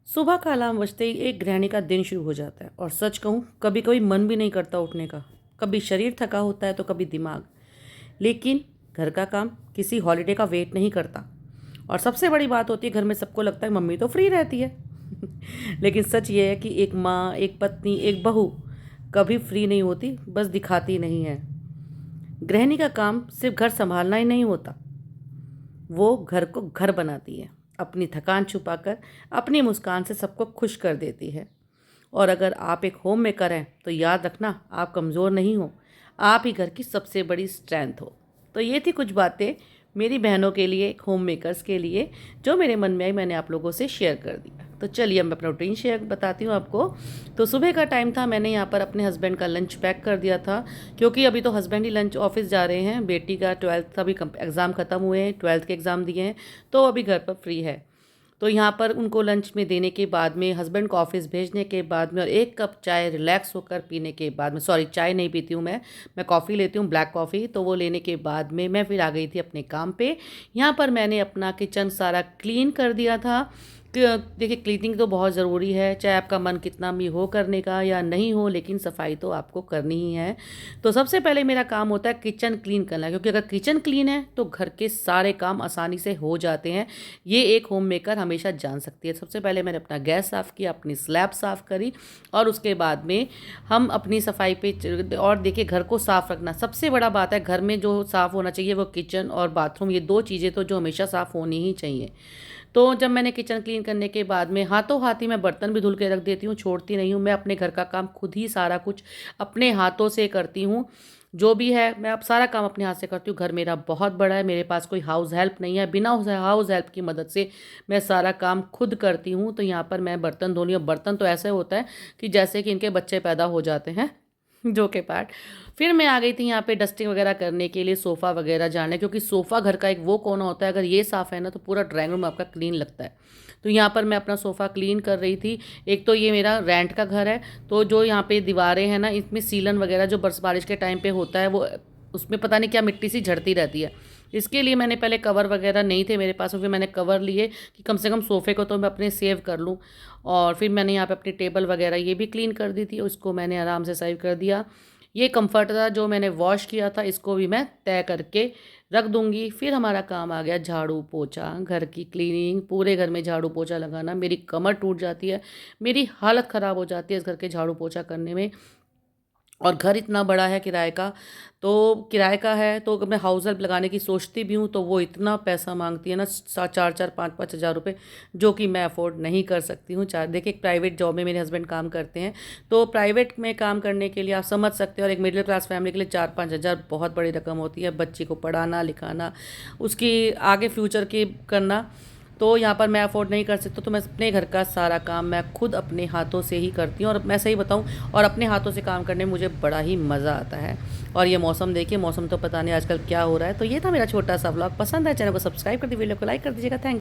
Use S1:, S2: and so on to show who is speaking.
S1: सुबह का अलार्म बजते ही एक गृहिणी का दिन शुरू हो जाता है और सच कहूँ कभी कभी मन भी नहीं करता उठने का। कभी शरीर थका होता है तो कभी दिमाग। लेकिन घर का काम किसी हॉलीडे का वेट नहीं करता। और सबसे बड़ी बात होती है, घर में सबको लगता है मम्मी तो फ्री रहती है। लेकिन सच ये है कि एक माँ, एक पत्नी, एक बहू कभी फ्री नहीं होती, बस दिखाती नहीं है। गृहिणी का काम सिर्फ घर संभालना ही नहीं होता, वो घर को घर बनाती है। अपनी थकान छुपाकर अपनी मुस्कान से सबको खुश कर देती है। और अगर आप एक होम मेकर हैं तो याद रखना, आप कमज़ोर नहीं हो, आप ही घर की सबसे बड़ी स्ट्रेंथ हो। तो ये थी कुछ बातें मेरी बहनों के लिए, होम मेकर्स के लिए, जो मेरे मन में आई, मैंने आप लोगों से शेयर कर दिया। तो चलिए मैं अपना रूटीन शेयर बताती हूँ आपको। तो सुबह का टाइम था, मैंने यहाँ पर अपने हस्बैंड का लंच पैक कर दिया था, क्योंकि अभी तो हस्बैंड ही लंच ऑफिस जा रहे हैं। बेटी का 12th का भी एग्ज़ाम ख़त्म हुए हैं, 12th के एग्ज़ाम दिए हैं, तो अभी घर पर फ्री है। तो यहाँ पर उनको लंच में देने के बाद में, हस्बैंड को ऑफिस भेजने के बाद में, और एक कप चाय रिलैक्स होकर पीने के बाद में, सॉरी चाय नहीं पीती हूँ मैं कॉफ़ी लेती हूँ, ब्लैक कॉफ़ी। तो वो लेने के बाद में मैं फिर आ गई थी अपने काम पे। यहाँ पर मैंने अपना किचन सारा क्लीन कर दिया था। देखिए, क्लीनिंग तो बहुत ज़रूरी है, चाहे आपका मन कितना भी हो करने का या नहीं हो, लेकिन सफाई तो आपको करनी ही है। तो सबसे पहले मेरा काम होता है किचन क्लीन करना, क्योंकि अगर किचन क्लीन है तो घर के सारे काम आसानी से हो जाते हैं। ये एक होम मेकर हमेशा जान सकती है। सबसे पहले मैंने अपना गैस साफ़ किया, अपनी स्लैब साफ़ करी, और उसके बाद में हम अपनी सफाई पे, और देखिए घर को साफ़ रखना सबसे बड़ा बात है। घर में जो साफ़ होना चाहिए वो किचन और बाथरूम, ये दो चीज़ें तो जो हमेशा साफ़ होनी ही चाहिए। तो जब मैंने किचन क्लीन करने के बाद में हाथों हाथ ही मैं बर्तन भी धुल के रख देती हूँ, छोड़ती नहीं हूँ। मैं अपने घर का काम खुद ही सारा कुछ अपने हाथों से करती हूँ। जो भी है मैं अब सारा काम अपने हाथ से करती हूँ। घर मेरा बहुत बड़ा है, मेरे पास कोई हाउस हेल्प नहीं है। बिना हाउस हेल्प की मदद से मैं सारा काम खुद करती हूँ। तो यहाँ पर मैं बर्तन धो रही हूँ। बर्तन तो ऐसे होता है कि जैसे कि इनके बच्चे पैदा हो जाते हैं, जो के पार्ट। फिर मैं आ गई थी यहाँ पे डस्टिंग वगैरह करने के लिए, सोफ़ा वगैरह झाड़ने, क्योंकि सोफ़ा घर का एक वो कोना होता है, अगर ये साफ़ है ना तो पूरा ड्राइंग रूम आपका क्लीन लगता है। तो यहाँ पर मैं अपना सोफ़ा क्लीन कर रही थी। एक तो ये मेरा रेंट का घर है, तो जो यहाँ पे दीवारें हैं ना, इसमें सीलन वगैरह जो बरस बारिश के टाइम पे होता है, वो उसमें पता नहीं क्या मिट्टी सी झड़ती रहती है। इसके लिए मैंने पहले कवर वगैरह नहीं थे मेरे पास, और फिर मैंने कवर लिए कि कम से कम सोफ़े को तो मैं अपने सेव कर लूँ। और फिर मैंने यहाँ पे अपनी टेबल वगैरह ये भी क्लीन कर दी थी, उसको मैंने आराम से सेव कर दिया। ये कम्फर्ट था जो मैंने वॉश किया था, इसको भी मैं तय करके रख दूंगी। फिर हमारा काम आ गया झाड़ू पोछा, घर की क्लीनिंग। पूरे घर में झाड़ू पोछा लगाना, मेरी कमर टूट जाती है, मेरी हालत ख़राब हो जाती है इस घर के झाड़ू पोछा करने में। और घर इतना बड़ा है किराए का, तो किराए का है तो मैं हाउस हेल्प लगाने की सोचती भी हूँ, तो वो इतना पैसा मांगती है ना, 4-4, 5-5 हज़ार रुपये, जो कि मैं अफोर्ड नहीं कर सकती हूँ। देखिए, एक प्राइवेट जॉब में मेरे हस्बैंड काम करते हैं, तो प्राइवेट में काम करने के लिए आप समझ सकते हैं, और एक मिडिल क्लास फैमिली के लिए 4-5 हज़ार बहुत बड़ी रकम होती है। बच्ची को पढ़ाना लिखाना, उसकी आगे फ्यूचर की करना, तो यहाँ पर मैं अफोर्ड नहीं कर सकता। तो मैं अपने घर का सारा काम मैं खुद अपने हाथों से ही करती हूँ, और मैं सही बताऊँ, और अपने हाथों से काम करने में मुझे बड़ा ही मज़ा आता है। और ये मौसम देखिए, मौसम तो पता नहीं आजकल क्या हो रहा है। तो ये था मेरा छोटा सा व्लॉग। पसंद है चैनल को सब्सक्राइब कर दीजिए, वीडियो को लाइक कर दीजिएगा। थैंक